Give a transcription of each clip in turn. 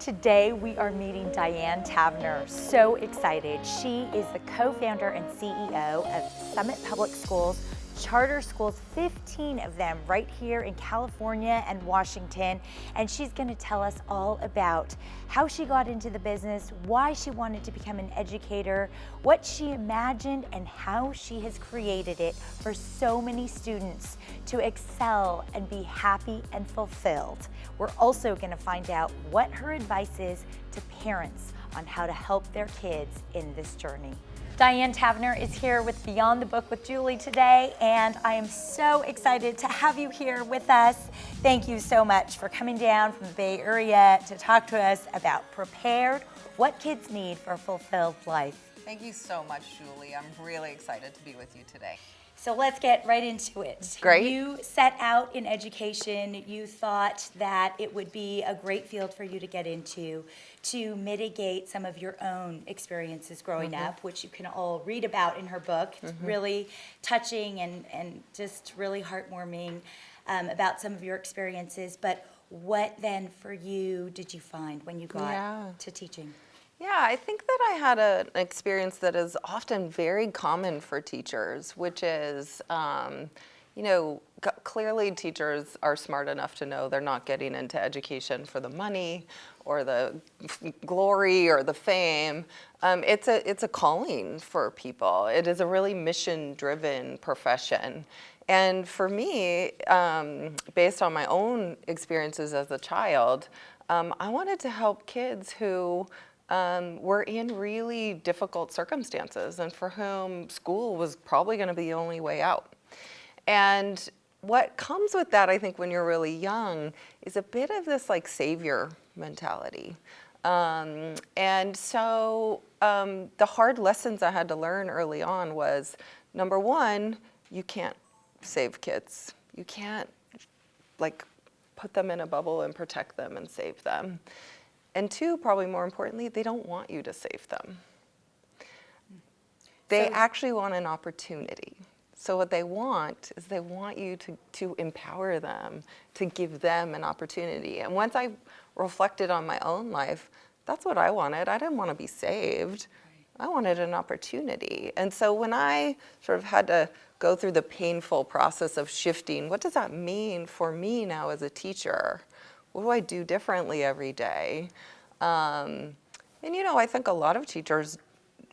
Today we are meeting Diane Tavenner. So excited. She is the co-founder and CEO of Summit Public Schools, charter schools, 15 of them right here in California and Washington. And she's going to tell us all about how she got into the business, why she wanted to become an educator, what she imagined, and how she has created it for so many students to excel and be happy and fulfilled. We're also going to find out what her advice is to parents on how to help their kids in this journey. Diane Tavenner is here with Beyond the Book with Julie today, and I am so excited to have you here with us. Thank you so much for coming down from the Bay Area to talk to us about Prepared, what kids need for a fulfilled life. Thank you so much, Julie. I'm really excited to be with you today. So let's get right into it. Great. You set out in education. You thought that it would be a great field for you to get into to mitigate some of your own experiences growing up, which you can all read about in her book. It's really touching and just really heartwarming about some of your experiences. But what then for you did you find when you got to teaching? Yeah, I think that I had an experience that is often very common for teachers, which is, clearly teachers are smart enough to know they're not getting into education for the money or the glory or the fame. It's a calling for people. It is a really mission-driven profession. And for me, based on my own experiences as a child, I wanted to help kids who were in really difficult circumstances and for whom school was probably going to be the only way out. And what comes with that, I think, when you're really young is a bit of this like savior mentality. And so the hard lessons I had to learn early on was, number one, you can't save kids. You can't like put them in a bubble and protect them and save them. And two, probably more importantly, they don't want you to save them. They actually want an opportunity. So what they want is they want you to empower them, to give them an opportunity. And once I reflected on my own life, that's what I wanted. I didn't want to be saved. I wanted an opportunity. And so when I sort of had to go through the painful process of shifting, what does that mean for me now as a teacher? What do I do differently every day? And I think a lot of teachers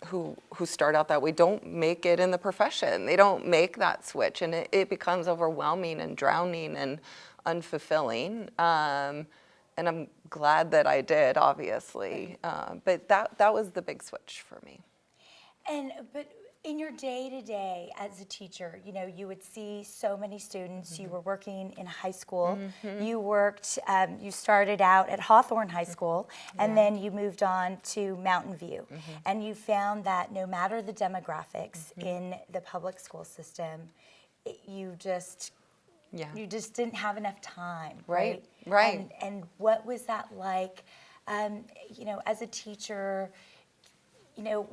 who start out that way don't make it in the profession. They don't make that switch, and it becomes overwhelming and drowning and unfulfilling. And I'm glad that I did, obviously. But that was the big switch for me. But in your day-to-day as a teacher, you would see so many students. You were working in high school. You worked, you started out at Hawthorne High School, and then you moved on to Mountain View. And you found that no matter the demographics in the public school system, you just didn't have enough time, right? Right. And what was that like, as a teacher?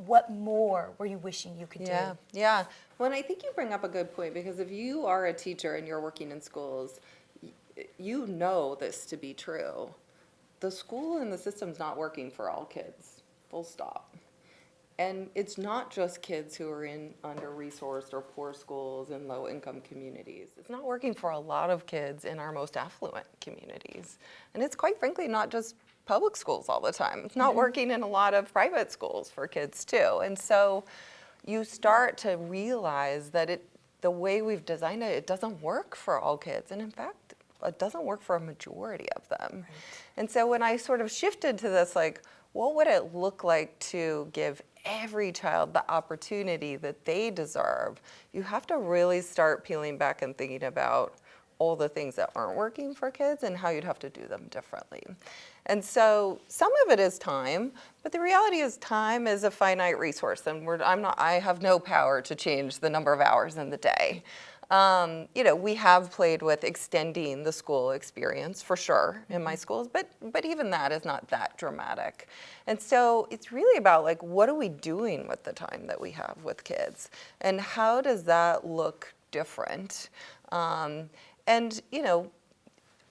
What more were you wishing you could do? Yeah. Well, and I think you bring up a good point, because if you are a teacher and you're working in schools, you know this to be true. The school and the system's not working for all kids, full stop. And it's not just kids who are in under-resourced or poor schools in low-income communities. It's not working for a lot of kids in our most affluent communities. And it's quite frankly not just public schools all the time. It's not working in a lot of private schools for kids too. And so you start to realize that the way we've designed it doesn't work for all kids. And in fact, it doesn't work for a majority of them. Right. And so when I sort of shifted to this, like, what would it look like to give every child the opportunity that they deserve? You have to really start peeling back and thinking about all the things that aren't working for kids and how you'd have to do them differently. And so some of it is time, but the reality is time is a finite resource, and I have no power to change the number of hours in the day. We have played with extending the school experience for sure in my schools, but even that is not that dramatic. And so it's really about like, what are we doing with the time that we have with kids, and how does that look different? And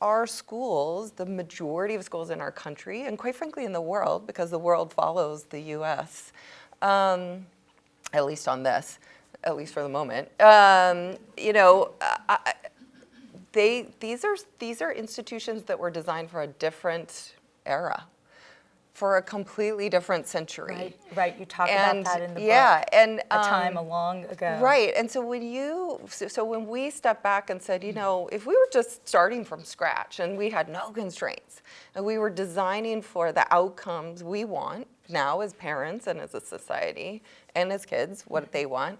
our schools, the majority of schools in our country, and quite frankly in the world, because the world follows the US, at least on this, at least for the moment, these are institutions that were designed for a different era, for a completely different century. Right, right. You talk about that in the book. Yeah, and a time long ago. right. And so when we stepped back and said, if we were just starting from scratch and we had no constraints and we were designing for the outcomes we want now as parents and as a society and as kids, what they want,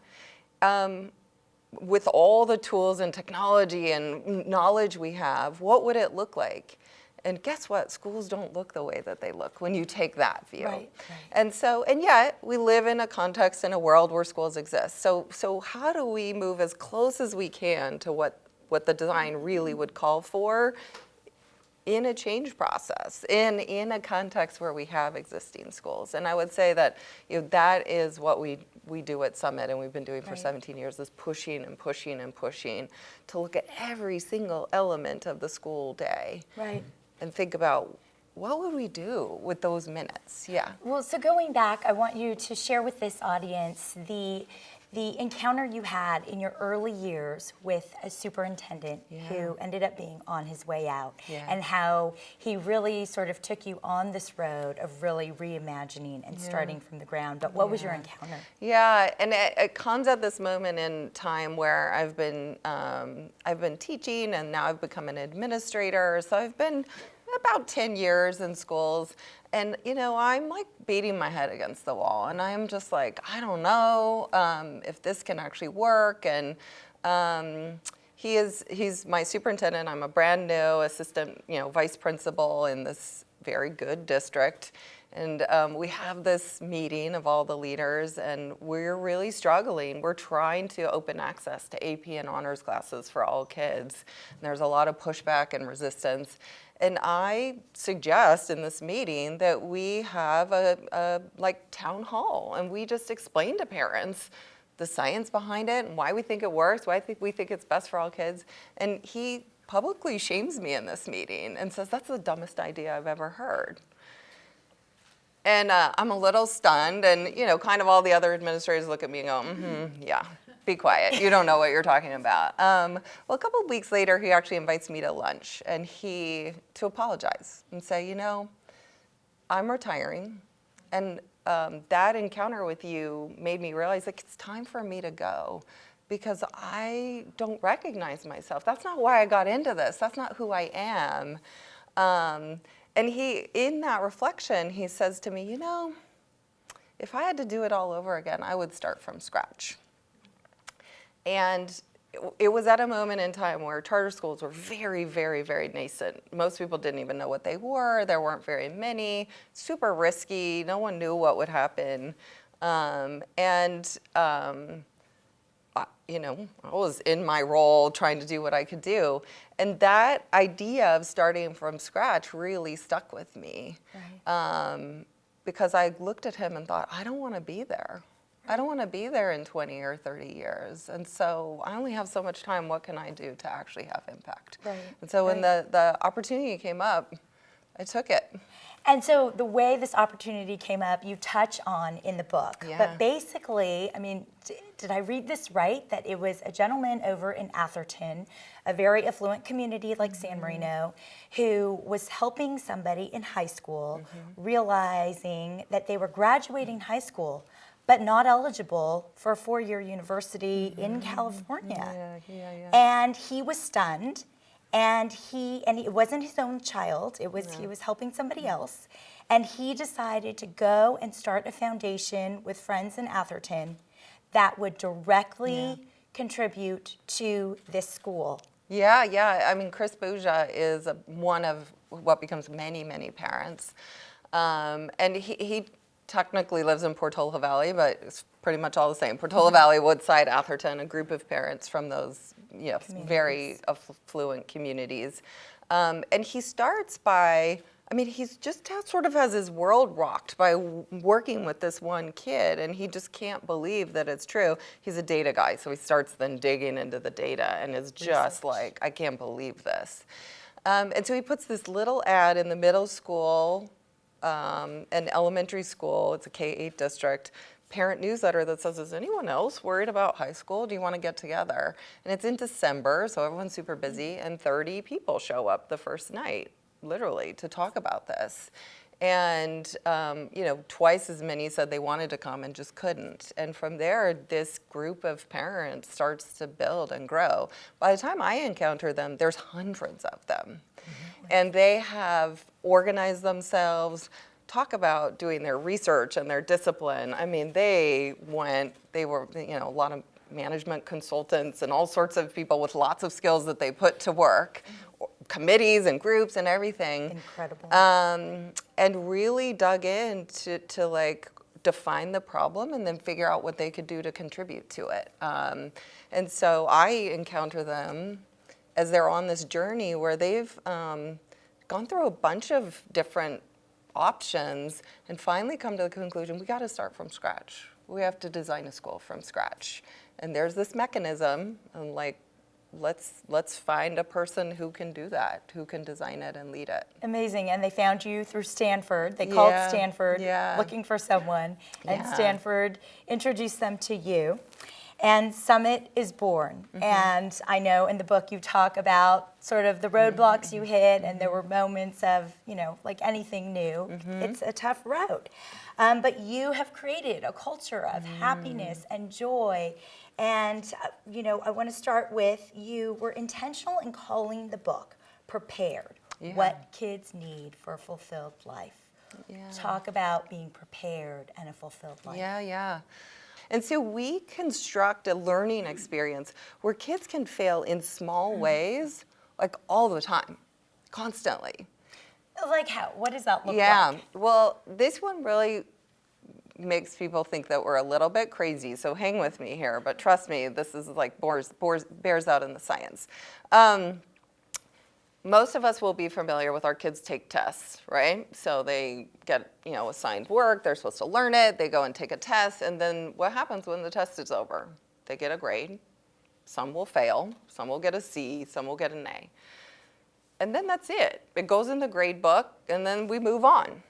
with all the tools and technology and knowledge we have, what would it look like? And guess what? Schools don't look the way that they look when you take that view. Right. And yet we live in a context in a world where schools exist. So how do we move as close as we can to what the design really would call for in a change process, in a context where we have existing schools? And I would say that that is what we do at Summit, and we've been doing for 17 years, is pushing and pushing and pushing to look at every single element of the school day. Right. And think about, what would we do with those minutes? Yeah. Well, so going back, I want you to share with this audience the encounter you had in your early years with a superintendent who ended up being on his way out, and how he really sort of took you on this road of really reimagining and starting from the ground. But what was your encounter? Yeah, and it comes at this moment in time where I've been teaching, and now I've become an administrator. So I've been about 10 years in schools, and I'm like beating my head against the wall, and I'm just like, I don't know if this can actually work. And he's my superintendent. I'm a brand new assistant, vice principal in this very good district. And we have this meeting of all the leaders, and we're really struggling. We're trying to open access to AP and honors classes for all kids. And there's a lot of pushback and resistance. And I suggest in this meeting that we have a town hall, and we just explain to parents the science behind it and why we think it works, why we think it's best for all kids. And he publicly shames me in this meeting and says, that's the dumbest idea I've ever heard. And I'm a little stunned, and kind of all the other administrators look at me and go, yeah, be quiet. You don't know what you're talking about. Well, a couple of weeks later, he actually invites me to lunch, and to apologize and say, I'm retiring, and that encounter with you made me realize it's time for me to go, because I don't recognize myself. That's not why I got into this. That's not who I am. And in that reflection, he says to me, if I had to do it all over again, I would start from scratch. And it was at a moment in time where charter schools were very, very, very nascent. Most people didn't even know what they were. There weren't very many. Super risky. No one knew what would happen. I was in my role trying to do what I could do. And that idea of starting from scratch really stuck with me. Right. Because I looked at him and thought, I don't want to be there. I don't want to be there in 20 or 30 years. And so I only have so much time. What can I do to actually have impact? Right. And so when the opportunity came up, I took it. And so the way this opportunity came up, you touch on in the book. Yeah. But basically, did I read this right? That it was a gentleman over in Atherton, a very affluent community like San Marino, who was helping somebody in high school, realizing that they were graduating high school, but not eligible for a 4-year university in California. Yeah. And he was stunned. And it wasn't his own child. He was helping somebody else, and he decided to go and start a foundation with friends in Atherton that would directly contribute to this school. Yeah. Chris Bouja is one of what becomes many, many parents, and he technically lives in Portola Valley, but it's pretty much all the same. Portola Valley, Woodside, Atherton, a group of parents from those very affluent communities. And he starts by, he's just sort of has his world rocked by working with this one kid, and he just can't believe that it's true. He's a data guy, so he starts then digging into the data and is just like, I can't believe this. And so he puts this little ad in the middle school and elementary school, it's a K-8 district, parent newsletter that says, is anyone else worried about high school? Do you want to get together? And it's in December, so everyone's super busy, and 30 people show up the first night, literally, to talk about this. And, twice as many said they wanted to come and just couldn't. And from there, this group of parents starts to build and grow. By the time I encounter them, there's hundreds of them. And they have organized themselves, talk about doing their research and their discipline. I mean, they were, a lot of management consultants and all sorts of people with lots of skills that they put to work, committees and groups and everything. Incredible. And really dug in to like define the problem and then figure out what they could do to contribute to it. And so I encounter them as they're on this journey where they've gone through a bunch of different options and finally come to the conclusion, we got to start from scratch. We have to design a school from scratch. And there's this mechanism, and like, let's find a person who can do that, who can design it and lead it. Amazing. And they found you through Stanford. They called Stanford looking for someone, and Stanford introduced them to you. And Summit is born. And I know in the book you talk about sort of the roadblocks you hit, and there were moments of, like anything new, it's a tough road. But you have created a culture of happiness and joy. And, I want to start with you were intentional in calling the book Prepared, What Kids Need for a Fulfilled Life. Talk about being prepared and a fulfilled life. Yeah. And so we construct a learning experience where kids can fail in small ways, like all the time, constantly. Like how? What does that look like? Yeah, well, this one really makes people think that we're a little bit crazy, so hang with me here, but trust me, this is like bears out in the science. Most of us will be familiar with our kids take tests, right? So they get, assigned work, they're supposed to learn it, they go and take a test, and then what happens when the test is over? They get a grade, some will fail, some will get a C, some will get an A. And then that's it. It goes in the grade book, and then we move on.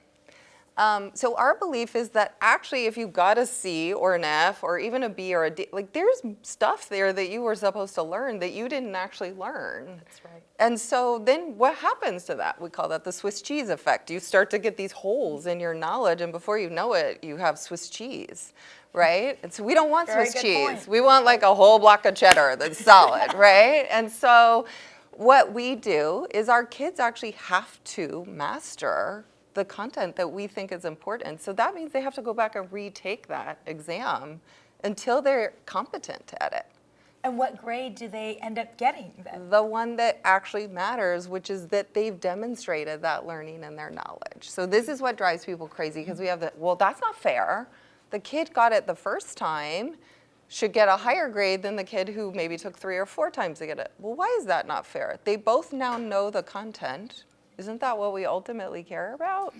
So our belief is that actually if you got a C or an F or even a B or a D, like there's stuff there that you were supposed to learn that you didn't actually learn. That's right. And so then what happens to that? We call that the Swiss cheese effect. You start to get these holes in your knowledge, and before you know it, you have Swiss cheese, right? And so we don't want Very Swiss good cheese. point. We want like a whole block of cheddar that's solid, right? And so what we do is our kids actually have to master the content that we think is important. So that means they have to go back and retake that exam until they're competent at it. And what grade do they end up getting then? The one that actually matters, which is that they've demonstrated that learning and their knowledge. So this is what drives people crazy, because we have the, well, that's not fair. The kid got it the first time, should get a higher grade than the kid who maybe took 3 or 4 times to get it. Well, why is that not fair? They both now know the content. Isn't that what we ultimately care about?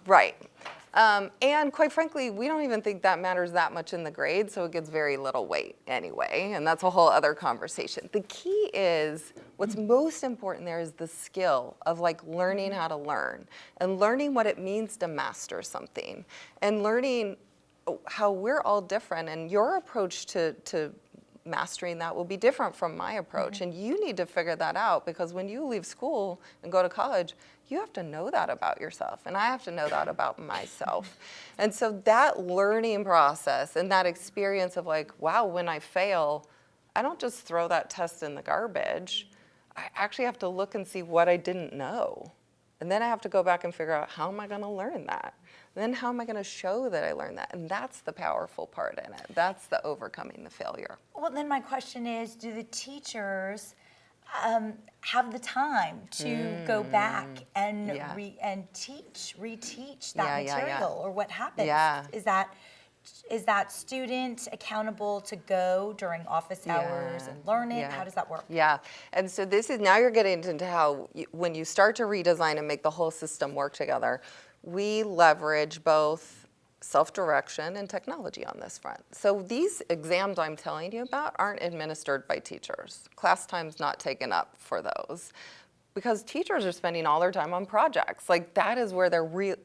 Right. And quite frankly, we don't even think that matters that much in the grade, so it gets very little weight anyway, and that's a whole other conversation. The key is, what's most important there is the skill of like learning how to learn, and learning what it means to master something, and learning how we're all different, and your approach to mastering that will be different from my approach. And you need to figure that out, because when you leave school and go to college, you have to know that about yourself, and I have to know that about myself. And so that learning process and that experience of like, wow, when I fail, I don't just throw that test in the garbage. I actually have to look and see what I didn't know. And then I have to go back and figure out, how am I going to learn that? And then how am I going to show that I learned that? And that's the powerful part in it. That's the overcoming the failure. Well, then my question is, do the teachers have the time to go back and reteach that material? Or what happens? Is that student accountable to go during office hours and learn it? How does that work? Yeah, and so this is, now you're getting into how, when you start to redesign and make the whole system work together, we leverage both self-direction and technology on this front. So these exams I'm telling you about aren't administered by teachers. Class time's not taken up for those because teachers are spending all their time on projects. Like that is where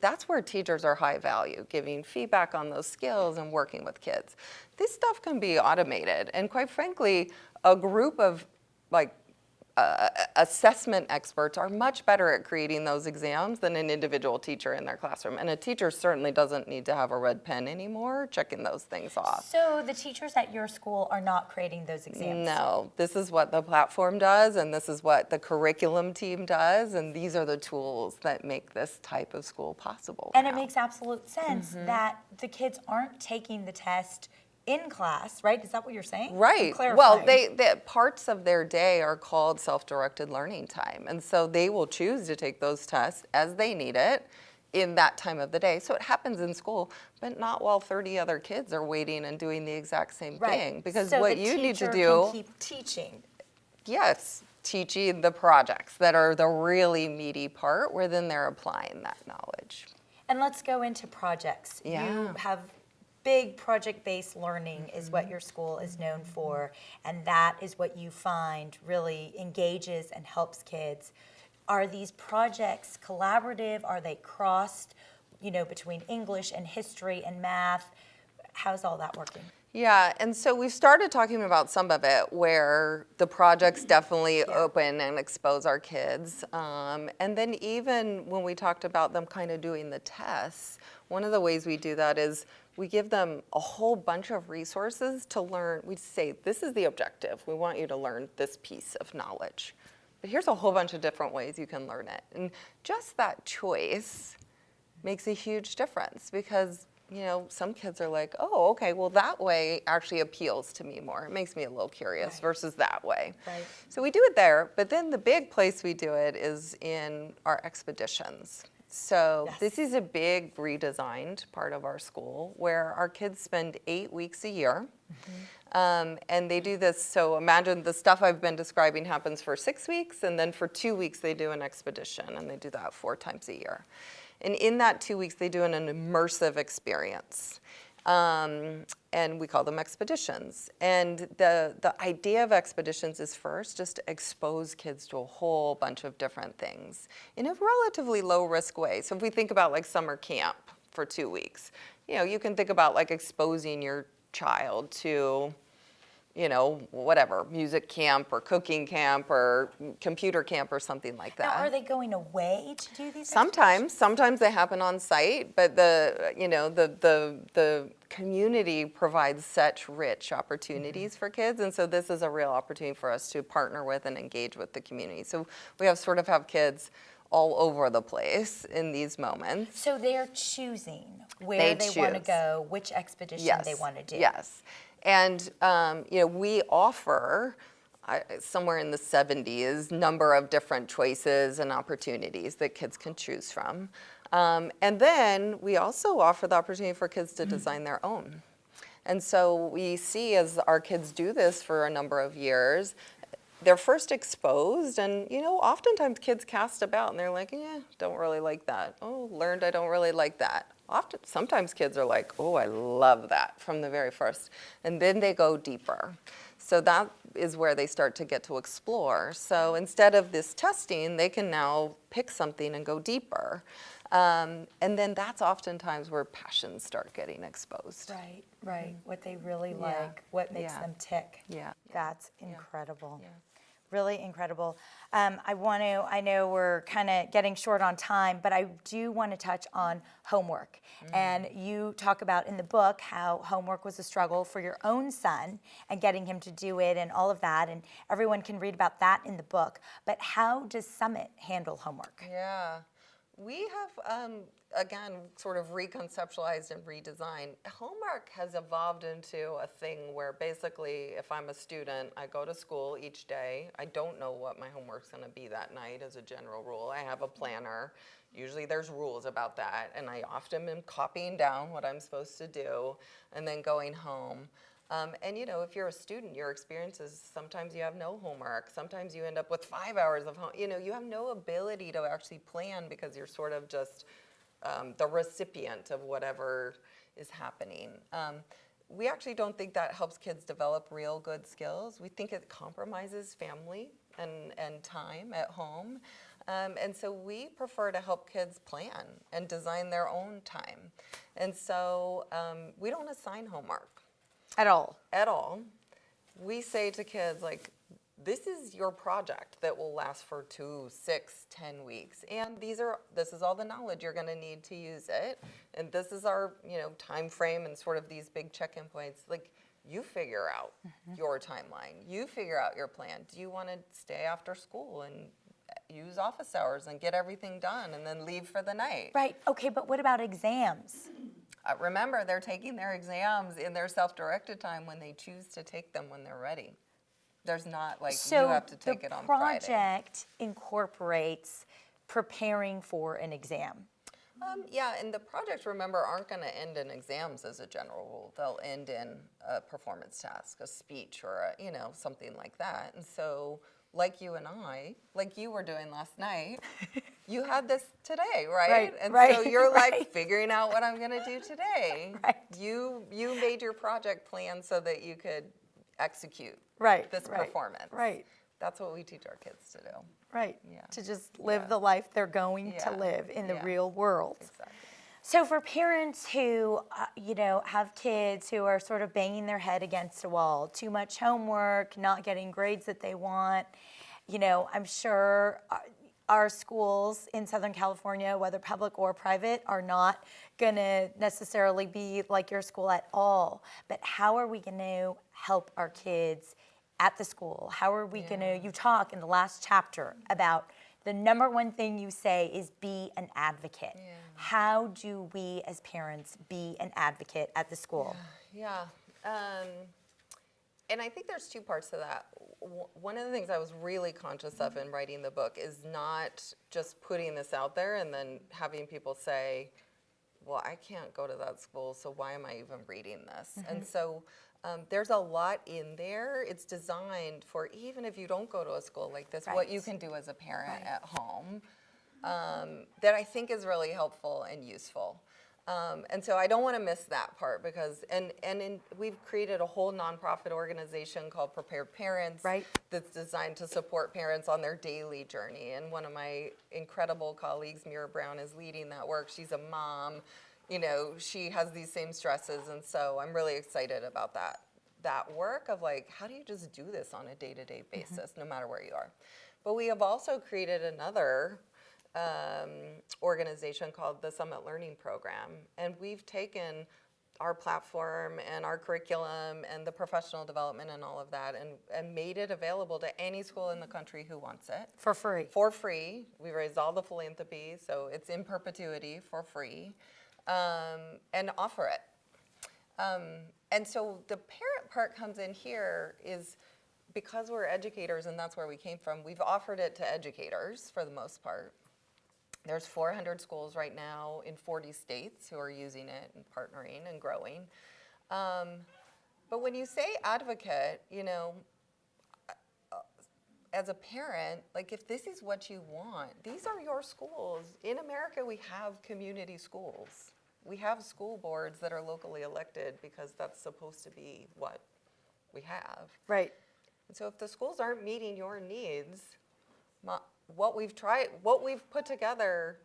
that's where teachers are high value, giving feedback on those skills and working with kids. This stuff can be automated, and quite frankly, a group of like assessment experts are much better at creating those exams than an individual teacher in their classroom. And a teacher certainly doesn't need to have a red pen anymore checking those things off. So the teachers at your school are not creating those exams? No, this is what the platform does, and this is what the curriculum team does, and these are the tools that make this type of school possible. And now. it makes absolute sense that the kids aren't taking the test in class, right? Is that what you're saying? Right. Well, they parts of their day are called self-directed learning time. And so they will choose to take those tests as they need it in that time of the day. So it happens in school, but not while 30 other kids are waiting and doing the exact same thing. Because so what the you need to teacher do, can keep teaching. yes, teaching the projects that are the really meaty part where then they're applying that knowledge. And let's go into projects. Yeah. You have big project-based learning is what your school is known for, and that is what you find really engages and helps kids. Are these projects collaborative? Are they crossed, between English and history and math? How's all that working? Yeah, and so we've started talking about some of it where the projects definitely open and expose our kids. And then even when we talked about them kind of doing the tests, one of the ways we do that is we give them a whole bunch of resources to learn. We say, this is the objective. We want you to learn this piece of knowledge. But here's a whole bunch of different ways you can learn it. And just that choice makes a huge difference because some kids are like, oh, okay, well, that way actually appeals to me more. It makes me a little curious versus that way. Right. So we do it there, but then the big place we do it is in our expeditions. So this is a big redesigned part of our school where our kids spend 8 weeks a year. And they do this, so imagine the stuff I've been describing happens for 6 weeks, and then for 2 weeks they do an expedition, and they do that 4 times a year. And in that 2 weeks, they do an immersive experience. And we call them expeditions. And the idea of expeditions is first just to expose kids to a whole bunch of different things in a relatively low risk way. So if we think about like summer camp for 2 weeks, you can think about like exposing your child to whatever, music camp or cooking camp or computer camp or something like that. Now, are they going away to do these? Sometimes they happen on site, but the community provides such rich opportunities for kids, and so this is a real opportunity for us to partner with and engage with the community. So we have kids all over the place in these moments. So they're choosing where they want to go, which expedition they want to do. Yes. And, we offer somewhere in the 70s number of different choices and opportunities that kids can choose from. And then we also offer the opportunity for kids to design their own. And so we see as our kids do this for a number of years, they're first exposed, and oftentimes kids cast about and they're like, don't really like that. Oh, learned I don't really like that. Sometimes kids are like, oh, I love that from the very first. And then they go deeper. So that is where they start to get to explore. So instead of this testing, they can now pick something and go deeper. And then that's oftentimes where passions start getting exposed. Right. What they really like, what makes them tick. Yeah. That's incredible. Yeah. Really incredible. I know we're kind of getting short on time, but I do want to touch on homework. And you talk about in the book how homework was a struggle for your own son and getting him to do it and all of that. And everyone can read about that in the book. But how does Summit handle homework? Yeah. We have, again, sort of reconceptualized and redesigned. Homework has evolved into a thing where basically if I'm a student, I go to school each day. I don't know what my homework's going to be that night as a general rule. I have a planner. Usually there's rules about that, and I often am copying down what I'm supposed to do and then going home. And if you're a student, your experience is sometimes you have no homework. Sometimes you end up with 5 hours of home. You have no ability to actually plan because you're sort of just the recipient of whatever is happening. We actually don't think that helps kids develop real good skills. We think it compromises family and time at home. And so we prefer to help kids plan and design their own time. And so we don't assign homework. At all. At all. We say to kids, like, this is your project that will last for 2, 6, 10 weeks. And this is all the knowledge you're going to need to use it. And this is our, time frame and sort of these big check-in points. Like, you figure out your timeline. You figure out your plan. Do you want to stay after school and use office hours and get everything done and then leave for the night? Right. Okay, but what about exams? Remember, they're taking their exams in their self-directed time when they choose to take them when they're ready. There's not like you have to take it on Friday. So the project incorporates preparing for an exam. Yeah, and the projects, remember, aren't going to end in exams as a general rule. They'll end in a performance task, a speech, or something like that. And so, like you and I, like you were doing last night, you had this today, right? So you're like figuring out what I'm going to do today. Right. You made your project plan so that you could execute this performance. Right. That's what we teach our kids to do. Right. Yeah. To just live the life they're going to live in the real world. Exactly. So for parents who, have kids who are sort of banging their head against a wall, too much homework, not getting grades that they want, I'm sure our schools in Southern California, whether public or private, are not going to necessarily be like your school at all. But how are we going to help our kids at the school? How are we going to, you talk in the last chapter about the number one thing you say is be an advocate. Yeah. How do we as parents be an advocate at the school? Yeah. And I think there's two parts to that. One of the things I was really conscious of in writing the book is not just putting this out there and then having people say, well, I can't go to that school, so why am I even reading this? And so there's a lot in there. It's designed for even if you don't go to a school like this, what you can do as a parent at home that I think is really helpful and useful. And so I don't want to miss that part because, we've created a whole nonprofit organization called Prepared Parents that's designed to support parents on their daily journey. And one of my incredible colleagues, Mira Brown, is leading that work. She's a mom. She has these same stresses. And so I'm really excited about that work of like, how do you just do this on a day-to-day basis, no matter where you are? But we have also created another organization called the Summit Learning Program. And we've taken our platform and our curriculum and the professional development and all of that and made it available to any school in the country who wants it. For free. For free. We raised all the philanthropy, so it's in perpetuity for free, and offer it. And so the parent part comes in here is because we're educators and that's where we came from, we've offered it to educators for the most part. There's 400 schools right now in 40 states who are using it and partnering and growing. But when you say advocate, as a parent, like if this is what you want, these are your schools. In America, we have community schools. We have school boards that are locally elected because that's supposed to be what we have. Right. And so if the schools aren't meeting your needs, what we've put together,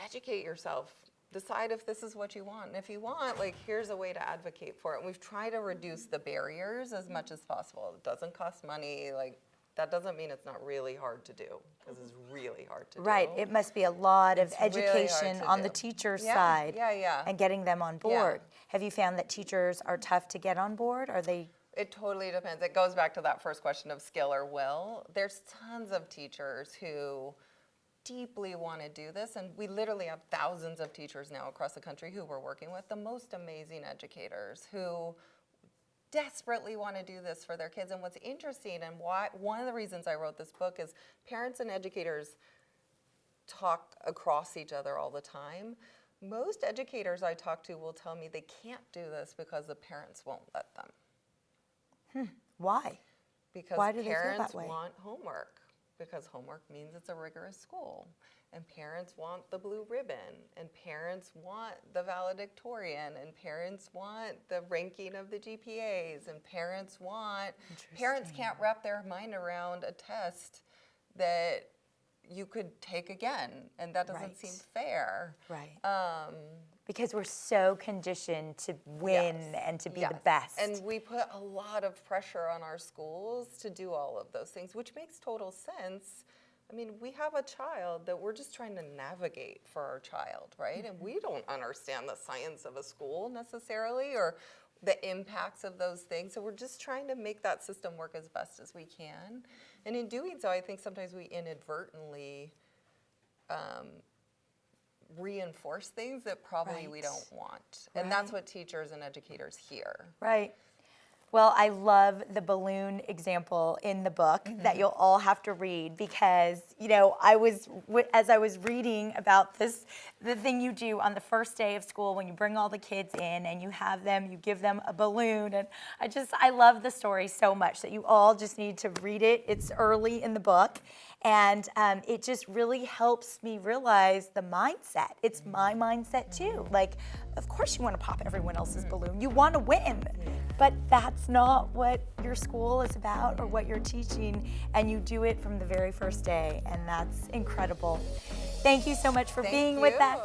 educate yourself. Decide if this is what you want. And if you want, like, here's a way to advocate for it. And we've tried to reduce the barriers as much as possible. It doesn't cost money. Like, that doesn't mean it's not really hard to do, because it's really hard to do. Right. It must be a lot of education really on the teacher's side and getting them on board. Yeah. Have you found that teachers are tough to get on board? Are they... It totally depends. It goes back to that first question of skill or will. There's tons of teachers who deeply want to do this, and we literally have thousands of teachers now across the country who we're working with, the most amazing educators who desperately want to do this for their kids. And what's interesting, and why one of the reasons I wrote this book, is parents and educators talk across each other all the time. Most educators I talk to will tell me they can't do this because the parents won't let them. Why? Because Why do they feel parents that way? want homework, because homework means it's a rigorous school. and parents want the blue ribbon, and parents want the valedictorian, and parents want the ranking of the GPAs, and parents can't wrap their mind around a test that you could take again, and that doesn't seem fair. Right. Because we're so conditioned to win and to be the best. And we put a lot of pressure on our schools to do all of those things, which makes total sense. I mean, we have a child that we're just trying to navigate for our child, right? And we don't understand the science of a school necessarily, or the impacts of those things. So we're just trying to make that system work as best as we can. And in doing so, I think sometimes we inadvertently reinforce things that probably we don't want. And that's what teachers and educators hear. Right. Well, I love the balloon example in the book that you'll all have to read, because, you know, as I was reading about this, the thing you do on the first day of school when you bring all the kids in and you give them a balloon. And I love the story so much that you all just need to read it. It's early in the book. And it just really helps me realize the mindset. It's my mindset too. Like, of course you want to pop everyone else's balloon. You want to win. But that's not what your school is about or what you're teaching. And you do it from the very first day. And that's incredible. Thank you so much for being with us.